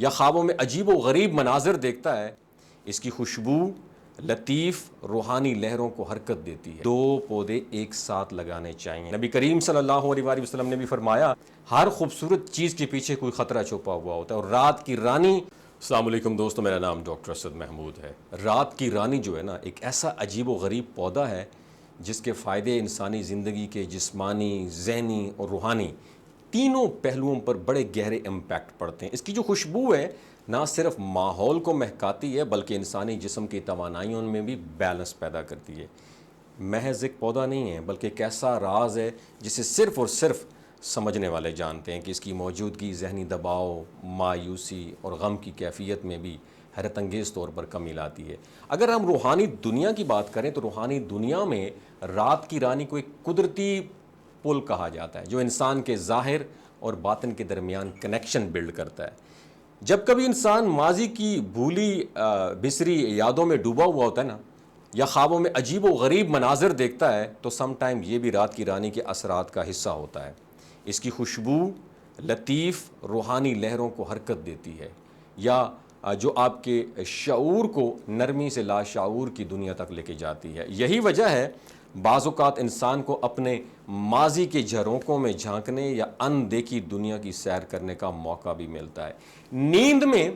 یا خوابوں میں عجیب و غریب مناظر دیکھتا ہے، اس کی خوشبو لطیف روحانی لہروں کو حرکت دیتی ہے۔ 2 پودے ایک ساتھ لگانے چاہیے۔ نبی کریم صلی اللہ علیہ وآلہ وسلم نے بھی فرمایا، ہر خوبصورت چیز کے پیچھے کوئی خطرہ چھپا ہوا ہوتا ہے، اور رات کی رانی۔ السلام علیکم دوستو، میرا نام ڈاکٹر اسد محمود ہے۔ رات کی رانی جو ہے نا، ایک ایسا عجیب و غریب پودا ہے جس کے فائدے انسانی زندگی کے جسمانی، ذہنی اور روحانی تینوں پہلوؤں پر بڑے گہرے امپیکٹ پڑتے ہیں۔ اس کی جو خوشبو ہے نہ صرف ماحول کو مہکاتی ہے بلکہ انسانی جسم کی توانائیوں میں بھی بیلنس پیدا کرتی ہے۔ محض ایک پودا نہیں ہے بلکہ ایک ایسا راز ہے جسے صرف اور صرف سمجھنے والے جانتے ہیں کہ اس کی موجودگی ذہنی دباؤ، مایوسی اور غم کی کیفیت میں بھی حیرت انگیز طور پر کمی لاتی ہے۔ اگر ہم روحانی دنیا کی بات کریں تو روحانی دنیا میں رات کی رانی کو ایک قدرتی پل کہا جاتا ہے جو انسان کے ظاہر اور باطن کے درمیان کنیکشن بلڈ کرتا ہے۔ جب کبھی انسان ماضی کی بھولی بسری یادوں میں ڈوبا ہوا ہوتا ہے نا، یا خوابوں میں عجیب و غریب مناظر دیکھتا ہے، تو سم ٹائم یہ بھی رات کی رانی کے اثرات کا حصہ ہوتا ہے۔ اس کی خوشبو لطیف روحانی لہروں کو حرکت دیتی ہے، یا جو آپ کے شعور کو نرمی سے لاشعور کی دنیا تک لے کے جاتی ہے۔ یہی وجہ ہے بعض اوقات انسان کو اپنے ماضی کے جھروکوں میں جھانکنے یا اندیکھی دنیا کی سیر کرنے کا موقع بھی ملتا ہے۔ نیند میں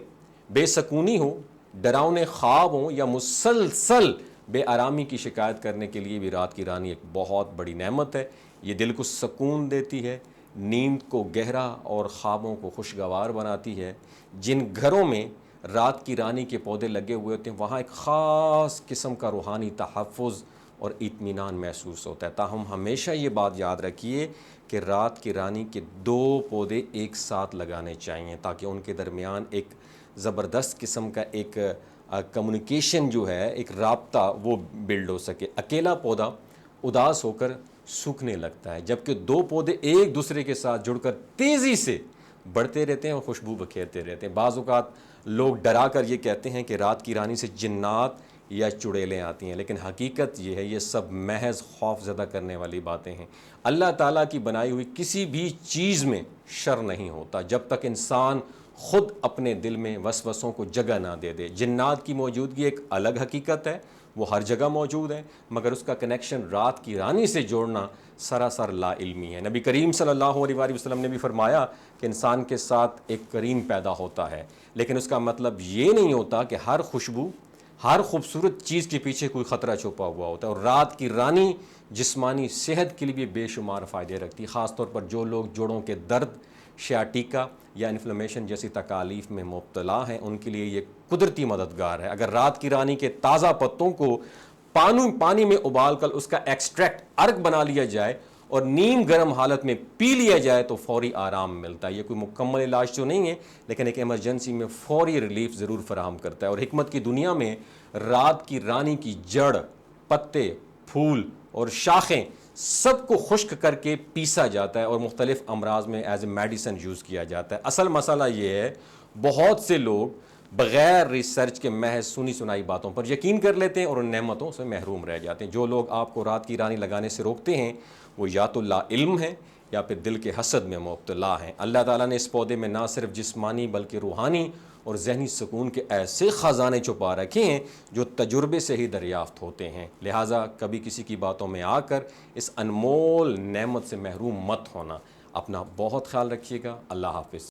بے سکونی ہو، ڈراؤنے خواب ہوں یا مسلسل بے آرامی کی شکایت کرنے کے لیے بھی رات کی رانی ایک بہت بڑی نعمت ہے۔ یہ دل کو سکون دیتی ہے، نیند کو گہرا اور خوابوں کو خوشگوار بناتی ہے۔ جن گھروں میں رات کی رانی کے پودے لگے ہوئے ہوتے ہیں وہاں ایک خاص قسم کا روحانی تحفظ اور اطمینان محسوس ہوتا ہے۔ تاہم ہمیشہ یہ بات یاد رکھیے کہ رات کی رانی کے 2 پودے ایک ساتھ لگانے چاہیے تاکہ ان کے درمیان ایک زبردست قسم کا ایک کمیونیکیشن جو ہے، ایک رابطہ وہ بلڈ ہو سکے۔ اکیلا پودا اداس ہو کر سوکھنے لگتا ہے، جبکہ 2 پودے ایک دوسرے کے ساتھ جڑ کر تیزی سے بڑھتے رہتے ہیں اور خوشبو بکھیرتے رہتے ہیں۔ بعض اوقات لوگ ڈرا کر یہ کہتے ہیں کہ رات کی رانی سے جنات یا چڑیلیں آتی ہیں، لیکن حقیقت یہ ہے یہ سب محض خوف زدہ کرنے والی باتیں ہیں۔ اللہ تعالیٰ کی بنائی ہوئی کسی بھی چیز میں شر نہیں ہوتا جب تک انسان خود اپنے دل میں وسوسوں کو جگہ نہ دے دے۔ جنات کی موجودگی ایک الگ حقیقت ہے، وہ ہر جگہ موجود ہے، مگر اس کا کنیکشن رات کی رانی سے جوڑنا سراسر لا علمی ہے۔ نبی کریم صلی اللہ علیہ وآلہ وسلم نے بھی فرمایا کہ انسان کے ساتھ ایک کریم پیدا ہوتا ہے، لیکن اس کا مطلب یہ نہیں ہوتا کہ ہر خوشبو، ہر خوبصورت چیز کے پیچھے کوئی خطرہ چھپا ہوا ہوتا ہے۔ اور رات کی رانی جسمانی صحت کے لیے بھی بے شمار فائدے رکھتی ہے، خاص طور پر جو لوگ جوڑوں کے درد، شیاٹیکا یا انفلیمیشن جیسی تکالیف میں مبتلا ہیں، ان کے لیے یہ قدرتی مددگار ہے۔ اگر رات کی رانی کے تازہ پتوں کو پانی میں ابال کر اس کا ایکسٹریکٹ عرق بنا لیا جائے اور نیم گرم حالت میں پی لیا جائے تو فوری آرام ملتا ہے۔ یہ کوئی مکمل علاج تو نہیں ہے، لیکن ایک ایمرجنسی میں فوری ریلیف ضرور فراہم کرتا ہے۔ اور حکمت کی دنیا میں رات کی رانی کی جڑ، پتے، پھول اور شاخیں سب کو خشک کر کے پیسا جاتا ہے اور مختلف امراض میں ایز اے میڈیسن یوز کیا جاتا ہے۔ اصل مسئلہ یہ ہے بہت سے لوگ بغیر ریسرچ کے محض سنی سنائی باتوں پر یقین کر لیتے ہیں اور ان نعمتوں سے محروم رہ جاتے ہیں۔ جو لوگ آپ کو رات کی رانی لگانے سے روکتے ہیں وہ یا تو لا علم ہیں یا پھر دل کے حسد میں مبتلا ہیں۔ اللہ تعالیٰ نے اس پودے میں نہ صرف جسمانی بلکہ روحانی اور ذہنی سکون کے ایسے خزانے چھپا رکھے ہیں جو تجربے سے ہی دریافت ہوتے ہیں۔ لہٰذا کبھی کسی کی باتوں میں آ کر اس انمول نعمت سے محروم مت ہونا۔ اپنا بہت خیال رکھیے گا۔ اللہ حافظ۔